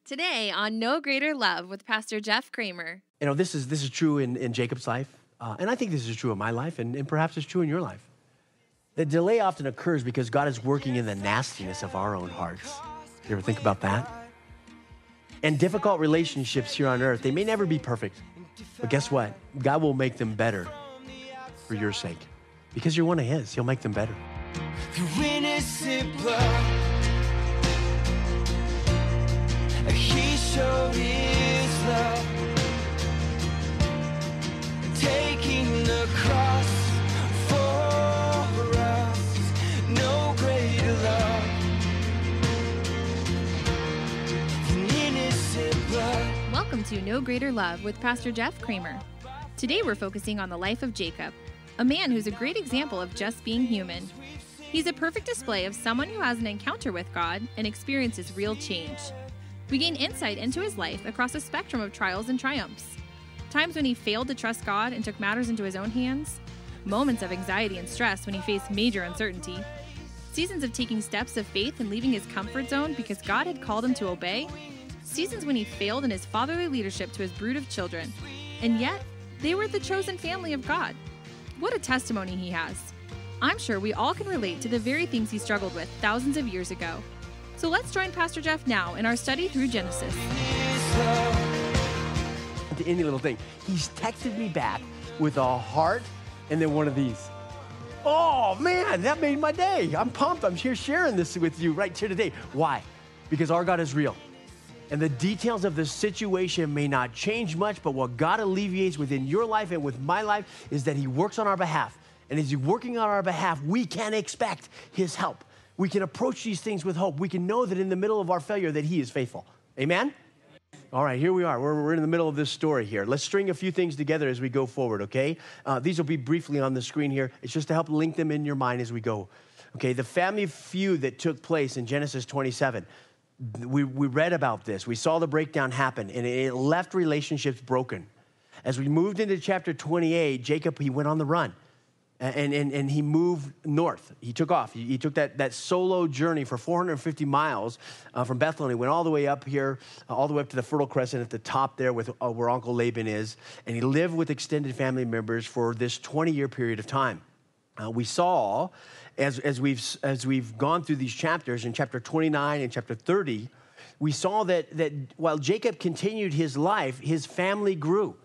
Today on No Greater Love with Pastor Jeff Kramer. You know, this is true in Jacob's life, and I think this is true in my life, and perhaps it's true in your life. The delay often occurs because God is working in the nastiness of our own hearts. You ever think about that? And difficult relationships here on earth, they may never be perfect, but guess what? God will make them better for your sake. Because you're one of His, He'll make them better. He showed His love, taking the cross for us. No greater love than innocent blood. Welcome to No Greater Love with Pastor Jeff Kramer. Today we're focusing on the life of Jacob, a man who's a great example of just being human. He's a perfect display of someone who has an encounter with God and experiences real change. We gain insight into his life across a spectrum of trials and triumphs. Times when he failed to trust God and took matters into his own hands. Moments of anxiety and stress when he faced major uncertainty. Seasons of taking steps of faith and leaving his comfort zone because God had called him to obey. Seasons when he failed in his fatherly leadership to his brood of children. And yet, they were the chosen family of God. What a testimony he has. I'm sure we all can relate to the very things he struggled with thousands of years ago. So let's join Pastor Jeff now in our study through Genesis. Any little thing. He's texted me back with a heart and then one of these. Oh man, that made my day. I'm pumped. I'm here sharing this with you right here today. Why? Because our God is real. And the details of the situation may not change much, but what God alleviates within your life and with my life is that He works on our behalf. And as He's working on our behalf, we can expect His help. We can approach these things with hope. We can know that in the middle of our failure that He is faithful. Amen? All right, here we are. We're in the middle of this story here. Let's string a few things together as we go forward, okay? These will be briefly on the screen here. It's just to help link them in your mind as we go. Okay, the family feud that took place in Genesis 27. We read about this. We saw the breakdown happen, and it left relationships broken. As we moved into chapter 28, Jacob, he went on the run. And he moved north. He took off. He took that solo journey for 450 miles from Bethlehem. He went all the way up here, all the way up to the Fertile Crescent at the top there with where Uncle Laban is. And he lived with extended family members for this 20-year period of time. We saw, as we've gone through these chapters, in chapter 29 and chapter 30, we saw that while Jacob continued his life, his family grew.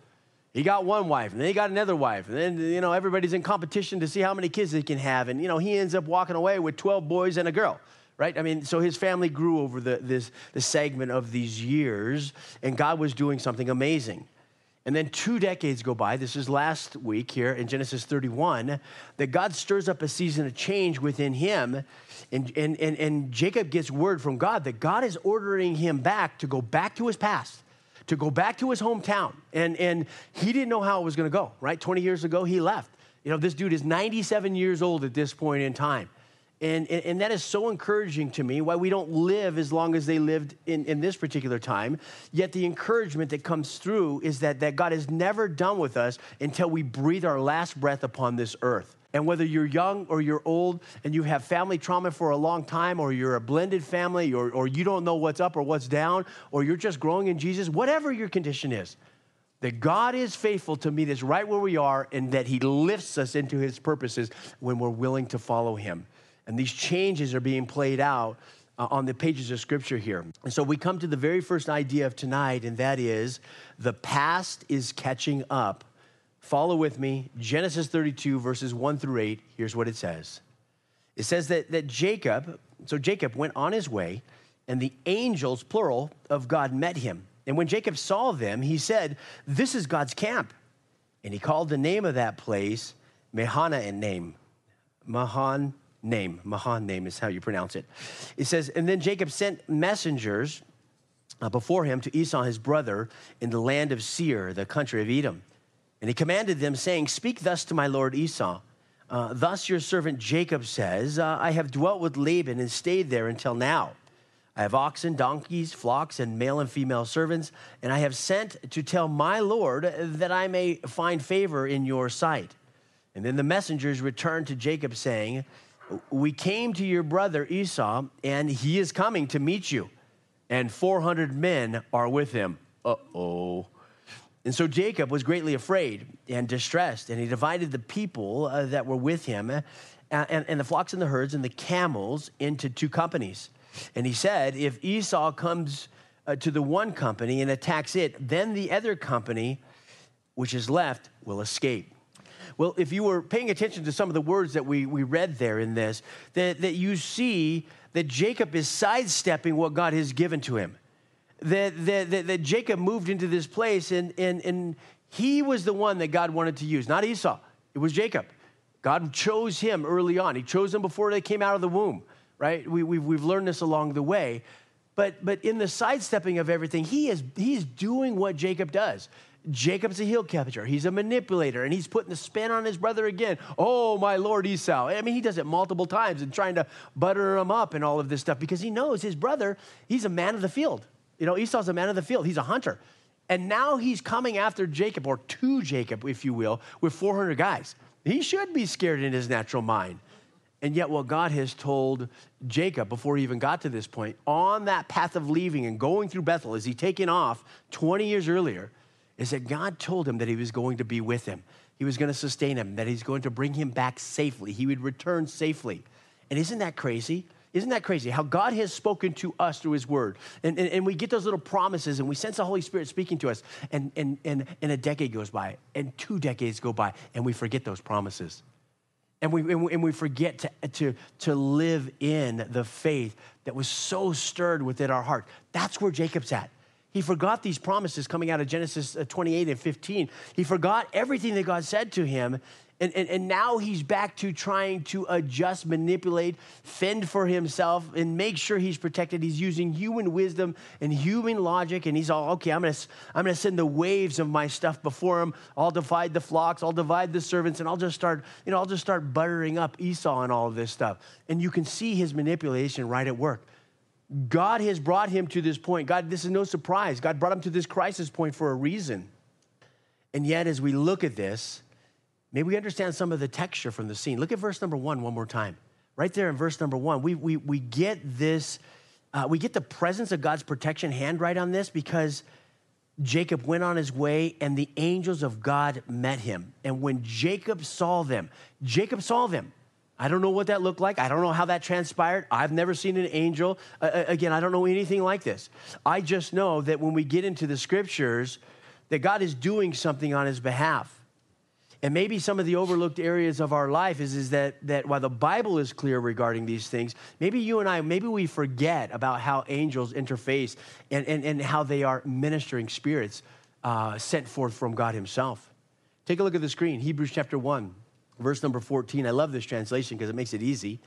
He got one wife, and then he got another wife, and then, everybody's in competition to see how many kids they can have, and, he ends up walking away with 12 boys and a girl, right? I mean, so his family grew over the segment of these years, and God was doing something amazing. And then 2 decades go by, this is last week here in Genesis 31, that God stirs up a season of change within him, and Jacob gets word from God that God is ordering him back to go back to his past, to go back to his hometown. And he didn't know how it was going to go, right? 20 years ago, he left. This dude is 97 years old at this point in time. And that is so encouraging to me, why we don't live as long as they lived in this particular time. Yet the encouragement that comes through is that God is never done with us until we breathe our last breath upon this earth. And whether you're young or you're old and you have family trauma for a long time, or you're a blended family, or you don't know what's up or what's down, or you're just growing in Jesus, whatever your condition is, that God is faithful to meet us right where we are, and that He lifts us into His purposes when we're willing to follow Him. And these changes are being played out on the pages of Scripture here. And so we come to the very first idea of tonight, and that is the past is catching up. Follow with me, Genesis 32, verses 1 through 8. Here's what it says. It says that Jacob went on his way, and the angels, plural, of God met him. And when Jacob saw them, he said, "This is God's camp." And he called the name of that place Mahanaim. Mahanaim is how you pronounce it. It says, and then Jacob sent messengers before him to Esau, his brother, in the land of Seir, the country of Edom. And he commanded them, saying, "Speak thus to my lord Esau. Thus your servant Jacob says, I have dwelt with Laban and stayed there until now. I have oxen, donkeys, flocks, and male and female servants, and I have sent to tell my lord that I may find favor in your sight." And then the messengers returned to Jacob, saying, "We came to your brother Esau, and he is coming to meet you." and 400 men are with him. Uh-oh. And so Jacob was greatly afraid and distressed, and he divided the people that were with him and the flocks and the herds and the camels into 2 companies. And he said, if Esau comes to the one company and attacks it, then the other company, which is left, will escape. Well, if you were paying attention to some of the words that we read there in this, that you see that Jacob is sidestepping what God has given to him. That Jacob moved into this place and he was the one that God wanted to use, not Esau. It was Jacob. God chose him early on. He chose him before they came out of the womb, right? We've learned this along the way. But in the sidestepping of everything, he's doing what Jacob does. Jacob's a heel catcher. He's a manipulator, and he's putting the spin on his brother again. Oh, my Lord Esau. I mean, he does it multiple times and trying to butter him up and all of this stuff because he knows his brother, he's a man of the field. You know, Esau's a man of the field. He's a hunter. And now he's coming after Jacob, or to Jacob, if you will, with 400 guys. He should be scared in his natural mind. And yet what God has told Jacob before he even got to this point, on that path of leaving and going through Bethel, as he taken off 20 years earlier, is that God told him that he was going to be with him. He was going to sustain him, that he's going to bring him back safely. He would return safely. And isn't that crazy? Isn't that crazy? How God has spoken to us through his word. And we get those little promises and we sense the Holy Spirit speaking to us. And a decade goes by and 2 decades go by and we forget those promises. And we forget to live in the faith that was so stirred within our heart. That's where Jacob's at. He forgot these promises coming out of Genesis 28 and 15. He forgot everything that God said to him. And now he's back to trying to adjust, manipulate, fend for himself, and make sure he's protected. He's using human wisdom and human logic, and he's all, okay, I'm gonna send the waves of my stuff before him. I'll divide the flocks, I'll divide the servants, and I'll just start buttering up Esau and all of this stuff. And you can see his manipulation right at work. God has brought him to this point. God, this is no surprise. God brought him to this crisis point for a reason. And yet, as we look at this, maybe we understand some of the texture from the scene. Look at verse number 1 more time. Right there in verse number 1, we get this, we get the presence of God's protection hand right on this because Jacob went on his way and the angels of God met him. And when Jacob saw them. I don't know what that looked like. I don't know how that transpired. I've never seen an angel. Again, I don't know anything like this. I just know that when we get into the scriptures, that God is doing something on his behalf. And maybe some of the overlooked areas of our life is that while the Bible is clear regarding these things, maybe you and I, maybe we forget about how angels interface and how they are ministering spirits sent forth from God himself. Take a look at the screen, Hebrews chapter 1, verse number 14. I love this translation because it makes it easy.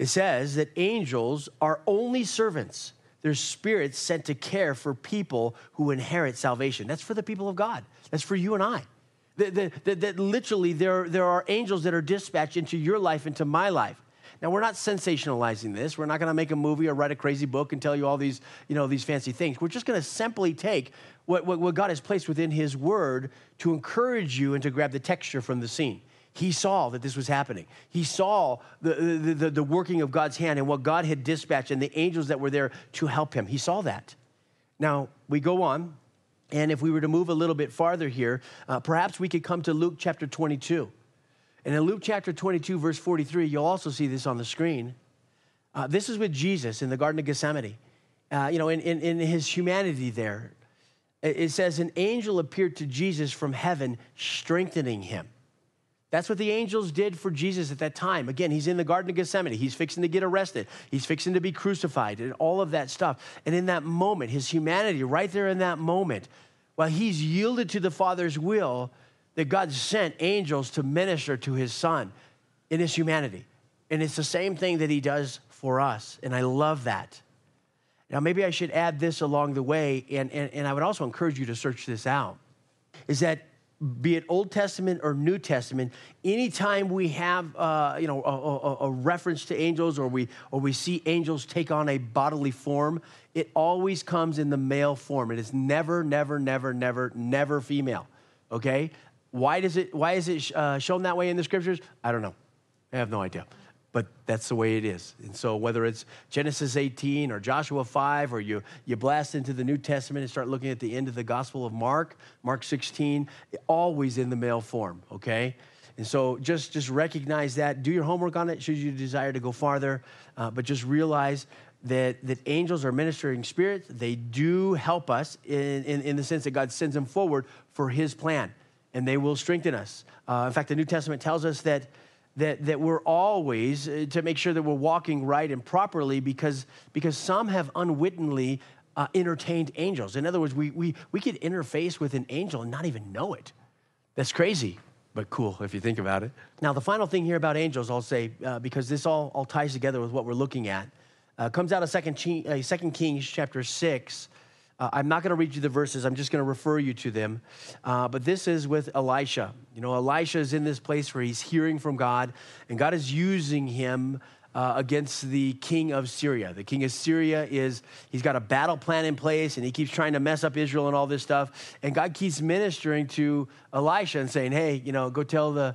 It says that angels are only servants. They're spirits sent to care for people who inherit salvation. That's for the people of God. That's for you and I. That literally there are angels that are dispatched into your life, into my life. Now, we're not sensationalizing this. We're not going to make a movie or write a crazy book and tell you all these, these fancy things. We're just going to simply take what God has placed within his word to encourage you and to grab the texture from the scene. He saw that this was happening. He saw the working of God's hand and what God had dispatched and the angels that were there to help him. He saw that. Now, we go on. And if we were to move a little bit farther here, perhaps we could come to Luke chapter 22. And in Luke chapter 22, verse 43, you'll also see this on the screen. This is with Jesus in the Garden of Gethsemane. In his humanity there, it says, an angel appeared to Jesus from heaven, strengthening him. That's what the angels did for Jesus at that time. Again, he's in the Garden of Gethsemane. He's fixing to get arrested. He's fixing to be crucified and all of that stuff. And in that moment, his humanity, right there in that moment, while he's yielded to the Father's will, that God sent angels to minister to his son in his humanity. And it's the same thing that he does for us. And I love that. Now, maybe I should add this along the way, and I would also encourage you to search this out, is that be it Old Testament or New Testament, anytime we have a reference to angels or we see angels take on a bodily form, it always comes in the male form. It is never female. Okay? Why is it shown that way in the scriptures? I don't know. I have no idea. but that's the way it is. And so whether it's Genesis 18 or Joshua 5, or you blast into the New Testament and start looking at the end of the Gospel of Mark 16, always in the male form, okay? And so just recognize that. Do your homework on it should you desire to go farther, but just realize that angels are ministering spirits. They do help us in the sense that God sends them forward for his plan, and they will strengthen us. In fact, the New Testament tells us that we're always to make sure that we're walking right and properly because some have unwittingly entertained angels. In other words, we could interface with an angel and not even know it. That's crazy, but cool if you think about it. Now, the final thing here about angels, I'll say, because this all ties together with what we're looking at, comes out of 2 Kings chapter 6. I'm not going to read you the verses. I'm just going to refer you to them. But this is with Elisha. You know, Elisha is in this place where he's hearing from God, and God is using him against the king of Syria. The king of Syria he's got a battle plan in place, and he keeps trying to mess up Israel and all this stuff. And God keeps ministering to Elisha and saying, hey, you know, go tell the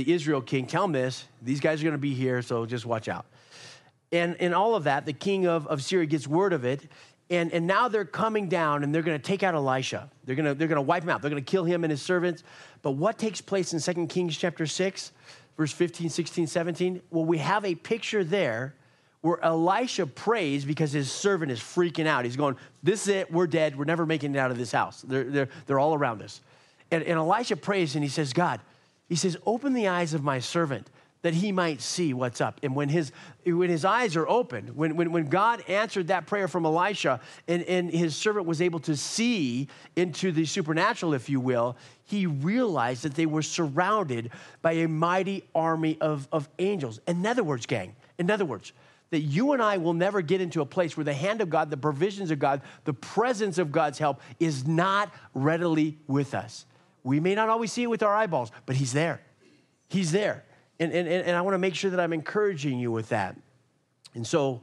Israel king, tell him this. These guys are going to be here, so just watch out. And in all of that, the king of Syria gets word of it. And now they're coming down, and they're going to take out Elisha. They're going to wipe him out. They're going to kill him and his servants. But what takes place in 2 Kings chapter 6, verse 15, 16, 17? Well, we have a picture there where Elisha prays because his servant is freaking out. He's going, this is it. We're dead. We're never making it out of this house. They're all around us. And Elisha prays, and he says, God, he says, open the eyes of my servant that he might see what's up. And when his eyes are open, when God answered that prayer from Elisha, and his servant was able to see into the supernatural, if you will, he realized that they were surrounded by a mighty army of angels. In other words, gang, that you and I will never get into a place where the hand of God, the provisions of God, the presence of God's help is not readily with us. We may not always see it with our eyeballs, but he's there. He's there. And I want to make sure that I'm encouraging you with that. And so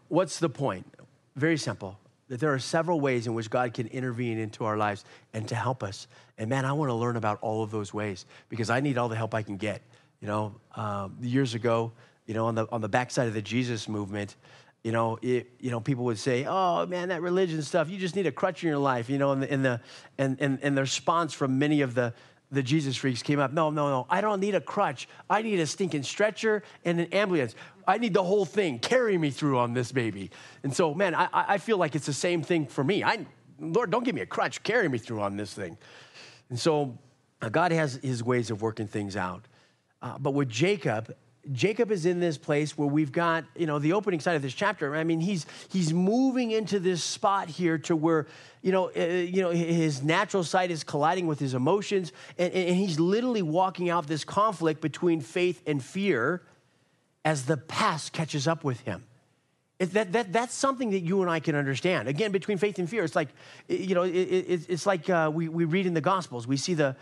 what's the point? Very simple, that there are several ways in which God can intervene into our lives and to help us. And man, I want to learn about all of those ways because I need all the help I can get. You know, years ago, you know, on the backside of the Jesus movement, you know, people would say, "Oh man, that religion stuff, you just need a crutch in your life." You know, and the response from many of the Jesus freaks came up, no, I don't need a crutch. I need a stinking stretcher and an ambulance. I need the whole thing. Carry me through on this baby. And so, man, I feel like it's the same thing for me. Lord, don't give me a crutch. Carry me through on this thing. And so God has his ways of working things out. But with Jacob is in this place where we've got, you know, the opening side of this chapter. I mean, he's moving into this spot here to where, his natural side is colliding with his emotions, and he's literally walking out this conflict between faith and fear as the past catches up with him. That's something that you and I can understand. Again, between faith and fear, it's like, it's like we read in the Gospels. We see the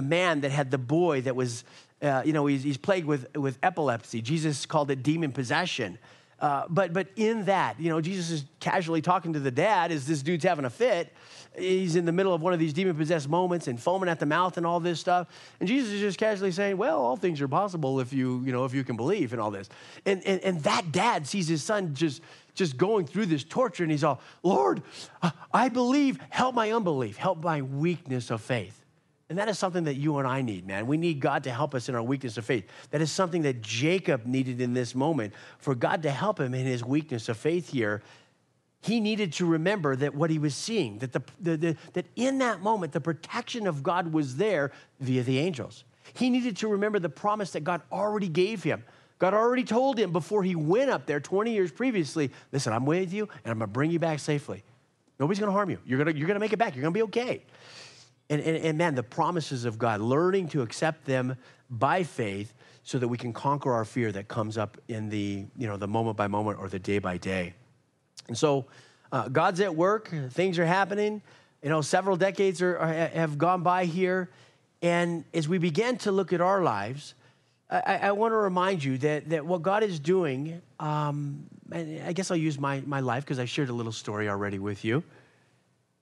man that had the boy that was, he's plagued with epilepsy. Jesus called it demon possession. But in that, Jesus is casually talking to the dad as this dude's having a fit. He's in the middle of one of these demon-possessed moments and foaming at the mouth and all this stuff. And Jesus is just casually saying, well, all things are possible if you can believe and all this. And that dad sees his son just going through this torture, and he's all, Lord, I believe, help my unbelief, help my weakness of faith. And that is something that you and I need, man. We need God to help us in our weakness of faith. That is something that Jacob needed in this moment, for God to help him in his weakness of faith here. He needed to remember that what he was seeing, that that in that moment, the protection of God was there via the angels. He needed to remember the promise that God already gave him. God already told him before he went up there 20 years previously, listen, I'm with you, and I'm going to bring you back safely. Nobody's going to harm you. You're going to make it back. You're going to be okay. And man, the promises of God, learning to accept them by faith so that we can conquer our fear that comes up in the moment by moment or the day by day. And so God's at work. Things are happening. Several decades have gone by here. And as we begin to look at our lives, I want to remind you that what God is doing, and I guess I'll use my life because I shared a little story already with you.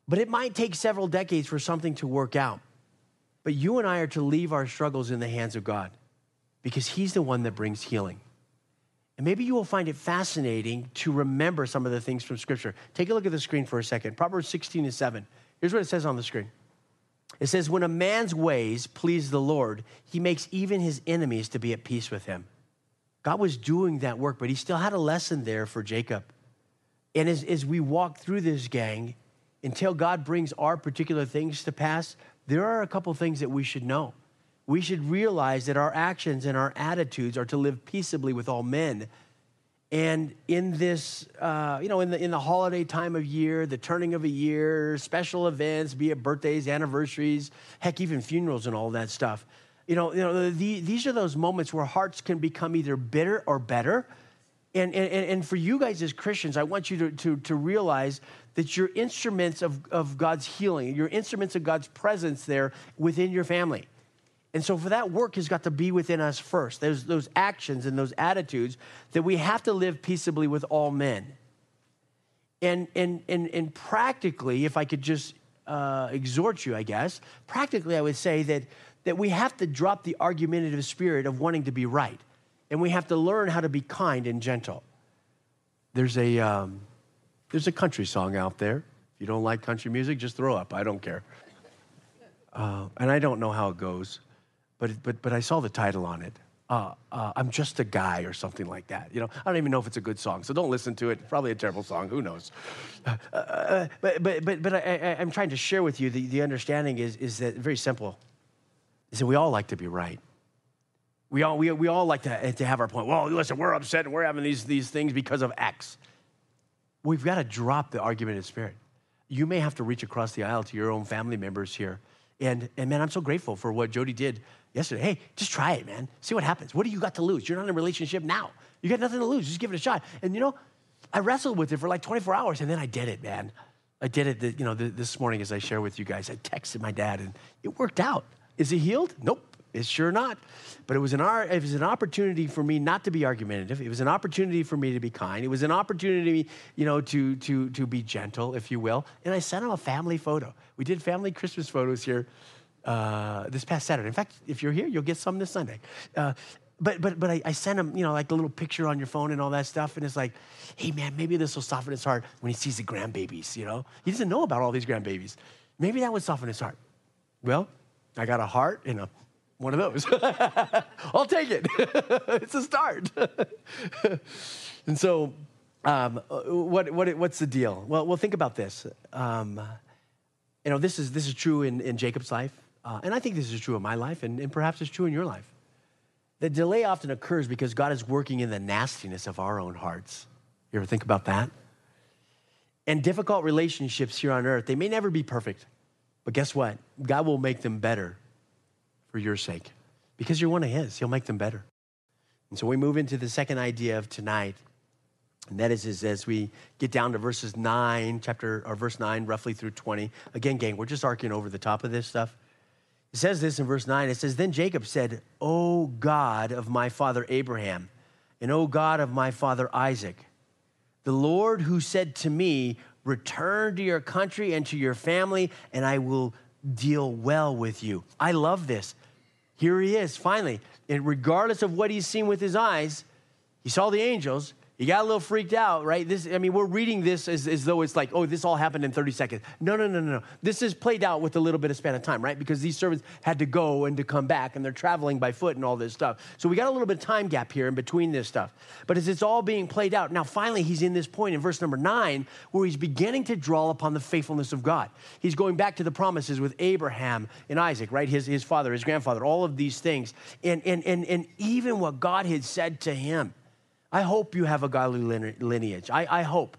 But it might take several decades for something to work out. But you and I are to leave our struggles in the hands of God. because he's the one that brings healing. And maybe you will find it fascinating to remember some of the things from Scripture. Take a look at the screen for a second. Proverbs 16:7. Here's what it says on the screen. It says, when a man's ways please the Lord, he makes even his enemies to be at peace with him. God was doing that work, but he still had a lesson there for Jacob. And as we walk through this, gang, until God brings our particular things to pass, there are a couple things that we should know. We should realize that our actions and our attitudes are to live peaceably with all men. And in this, in the holiday time of year, the turning of a year, special events, be it birthdays, anniversaries, heck, even funerals and all that stuff. These are those moments where hearts can become either bitter or better. And for you guys as Christians, I want you to realize that you're instruments of God's healing. You're instruments of God's presence there within your family. And so for that work has got to be within us first. There's those actions and those attitudes that we have to live peaceably with all men. And practically, if I could just exhort you, I guess, practically I would say that we have to drop the argumentative spirit of wanting to be right. And we have to learn how to be kind and gentle. There's a country song out there. If you don't like country music, just throw up. I don't care. And I don't know how it goes. But I saw the title on it. I'm Just a Guy or something like that. I don't even know if it's a good song, so don't listen to it. Probably a terrible song. Who knows? But I'm trying to share with you the understanding is that very simple. Is that we all like to be right. We all like to have our point. Well, listen, we're upset and we're having these things because of X. We've got to drop the argumentative spirit. You may have to reach across the aisle to your own family members here. And man, I'm so grateful for what Jody did yesterday. Hey, just try it, man. See what happens. What do you got to lose? You're not in a relationship now. You got nothing to lose. Just give it a shot. And I wrestled with it for like 24 hours, and then I did it, man. I did it, this morning as I share with you guys. I texted my dad, and it worked out. Is he healed? Nope. It's sure not. But it was an opportunity for me not to be argumentative. It was an opportunity for me to be kind. It was an opportunity, to be gentle, if you will. And I sent him a family photo. We did family Christmas photos here this past Saturday. In fact, if you're here, you'll get some this Sunday. But I sent him, like a little picture on your phone and all that stuff. And it's like, hey, man, maybe this will soften his heart when he sees the grandbabies, He doesn't know about all these grandbabies. Maybe that would soften his heart. Well, I got a heart and one of those. I'll take it. It's a start. And so what's the deal? Well, think about this. This is true in Jacob's life. And I think this is true in my life, and perhaps it's true in your life. The delay often occurs because God is working in the nastiness of our own hearts. You ever think about that? And difficult relationships here on earth, they may never be perfect. But guess what? God will make them better for your sake. Because you're one of his, he'll make them better. And so we move into the second idea of tonight. And that is as we get down to verse 9, roughly through 20. Again, gang, we're just arcing over the top of this stuff. It says this in verse 9. It says, then Jacob said, O God of my father Abraham, and O God of my father Isaac, the Lord who said to me, return to your country and to your family, and I will deal well with you. I love this. Here he is, finally. And regardless of what he's seen with his eyes, he saw the angels. He got a little freaked out, right? We're reading this as though it's like, oh, this all happened in 30 seconds. No. This is played out with a little bit of span of time, right? Because these servants had to go and to come back, and they're traveling by foot and all this stuff. So we got a little bit of time gap here in between this stuff. But as it's all being played out, now finally he's in this point in verse number 9 where he's beginning to draw upon the faithfulness of God. He's going back to the promises with Abraham and Isaac, right? His father, his grandfather, all of these things. And even what God had said to him. I hope you have a godly lineage. I hope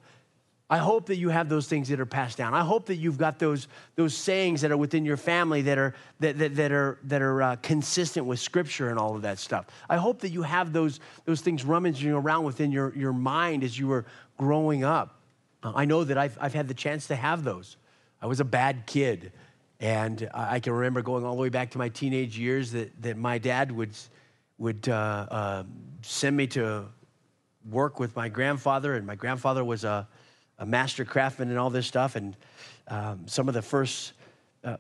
that you have those things that are passed down. I hope that you've got those sayings that are within your family that are consistent with Scripture and all of that stuff. I hope that you have those things rummaging around within your mind as you were growing up. I know that I've had the chance to have those. I was a bad kid, and I can remember going all the way back to my teenage years that my dad would send me to work with my grandfather, and my grandfather was a master craftsman and all this stuff. And some of the first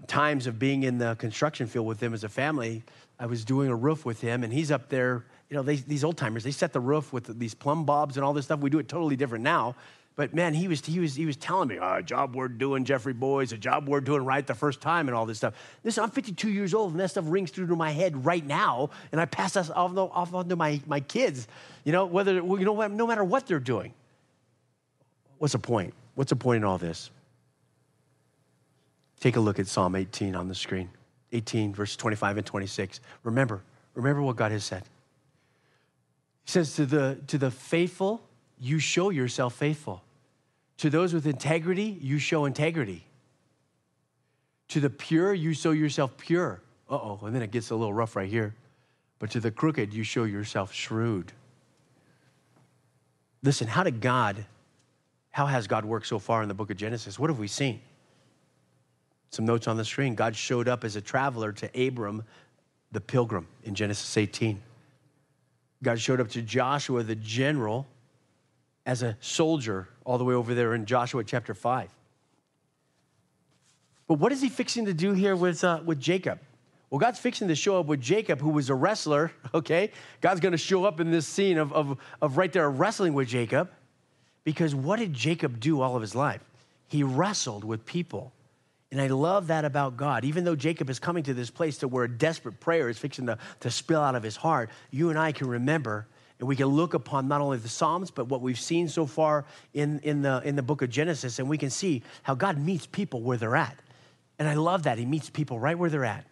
times of being in the construction field with them as a family. I was doing a roof with him, and he's up there. You know, these old timers, they set the roof with these plumb bobs and all this stuff. We do it totally different now. But man, he was telling me, a job worth doing, Jeffrey boys, a job worth doing right the first time and all this stuff. Listen, I'm 52 years old, and that stuff rings through to my head right now, and I pass that off onto my kids. You know, no matter what they're doing. What's the point? What's the point in all this? Take a look at Psalm 18 on the screen. 18, verses 25 and 26. Remember what God has said. He says, to the faithful, you show yourself faithful. To those with integrity, you show integrity. To the pure, you show yourself pure. And then it gets a little rough right here. But to the crooked, you show yourself shrewd. Listen, how has God worked so far in the book of Genesis? What have we seen? Some notes on the screen. God showed up as a traveler to Abram, the pilgrim, in Genesis 18. God showed up to Joshua, the general, as a soldier all the way over there in Joshua chapter 5. But what is he fixing to do here with Jacob? Well, God's fixing to show up with Jacob, who was a wrestler, okay? God's going to show up in this scene of right there wrestling with Jacob, because what did Jacob do all of his life? He wrestled with people. And I love that about God. Even though Jacob is coming to this place to where a desperate prayer is fixing to spill out of his heart, you and I can remember, and we can look upon not only the Psalms, but what we've seen so far in the book of Genesis, and we can see how God meets people where they're at. And I love that. He meets people right where they're at.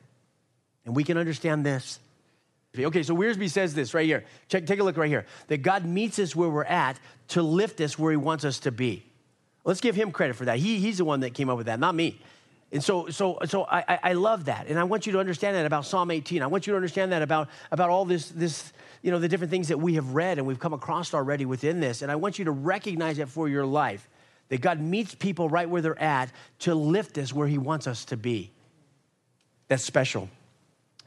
And we can understand this. Okay, so Wiersbe says this right here. Take a look right here. That God meets us where we're at to lift us where he wants us to be. Let's give him credit for that. He's the one that came up with that, not me. And so I love that. And I want you to understand that about Psalm 18. I want you to understand that about all this, the different things that we have read and we've come across already within this. And I want you to recognize it for your life, that God meets people right where they're at to lift us where he wants us to be. That's special.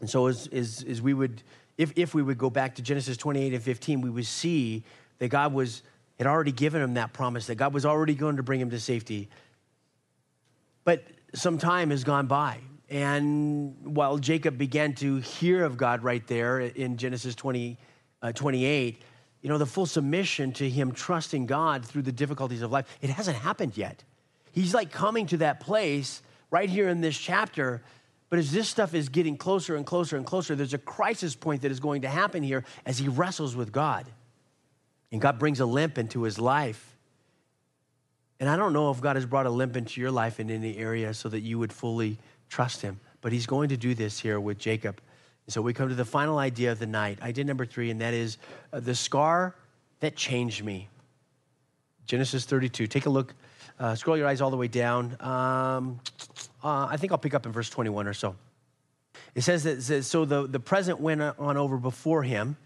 And so as we would, if we would go back to Genesis 28 and 15, we would see that God had already given him that promise, that God was already going to bring him to safety. But some time has gone by. And while Jacob began to hear of God right there in Genesis 28, the full submission to him trusting God through the difficulties of life, it hasn't happened yet. He's like coming to that place right here in this chapter. But as this stuff is getting closer and closer and closer, there's a crisis point that is going to happen here as he wrestles with God. And God brings a limp into his life. And I don't know if God has brought a limp into your life in any area so that you would fully trust him. But he's going to do this here with Jacob. And so we come to the final idea of the night, idea number 3, and that is the scar that changed me. Genesis 32. Take a look. Scroll your eyes all the way down. I think I'll pick up in verse 21 or so. It says that, so the present went on over before him.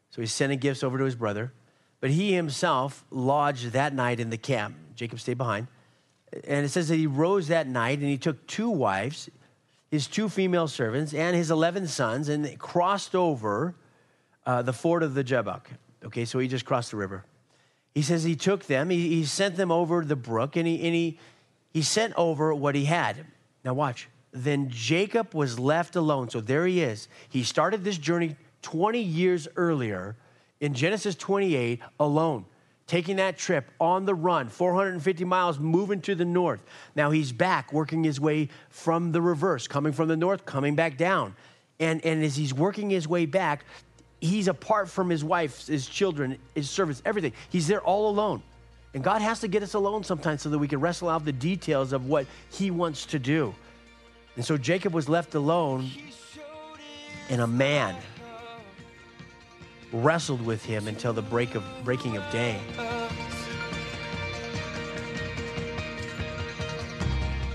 So he's sending gifts over to his brother. But he himself lodged that night in the camp. Jacob stayed behind. And it says that he rose that night and he took 2 wives, his 2 female servants, and his 11 sons, and they crossed over the ford of the Jabbok. Okay, so he just crossed the river. He says he took them, he sent them over the brook, and he sent over what he had. Now watch. Then Jacob was left alone. So there he is. He started this journey 20 years earlier in Genesis 28 alone, taking that trip on the run, 450 miles, moving to the north. Now he's back, working his way from the reverse, coming from the north, coming back down. And as he's working his way back, he's apart from his wife, his children, his servants, everything. He's there all alone. And God has to get us alone sometimes so that we can wrestle out the details of what he wants to do. And so Jacob was left alone, and a man wrestled with him until the breaking of day.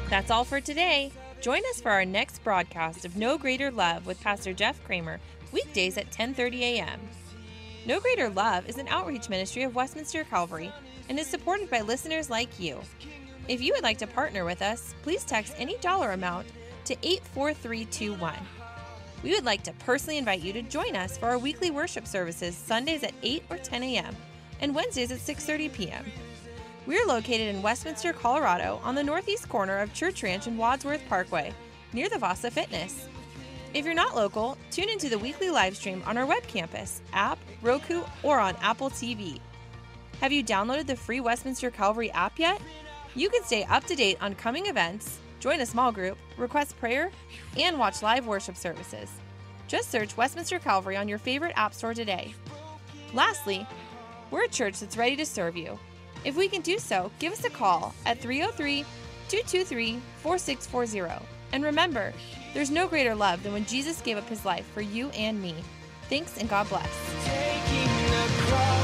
That's all for today. Join us for our next broadcast of No Greater Love with Pastor Jeff Kramer, weekdays at 10:30 a.m. No Greater Love is an outreach ministry of Westminster Calvary and is supported by listeners like you. If you would like to partner with us, please text any dollar amount to 84321. We would like to personally invite you to join us for our weekly worship services Sundays at 8 or 10 a.m. and Wednesdays at 6:30 p.m. We're located in Westminster, Colorado, on the northeast corner of Church Ranch and Wadsworth Parkway, near the Vasa Fitness. If you're not local, tune into the weekly live stream on our web campus, app, Roku, or on Apple TV. Have you downloaded the free Westminster Calvary app yet? You can stay up to date on coming events, join a small group, request prayer, and watch live worship services. Just search Westminster Calvary on your favorite app store today. Lastly, we're a church that's ready to serve you. If we can do so, give us a call at 303-223-4640. And remember, there's no greater love than when Jesus gave up his life for you and me. Thanks, and God bless. Taking the cross.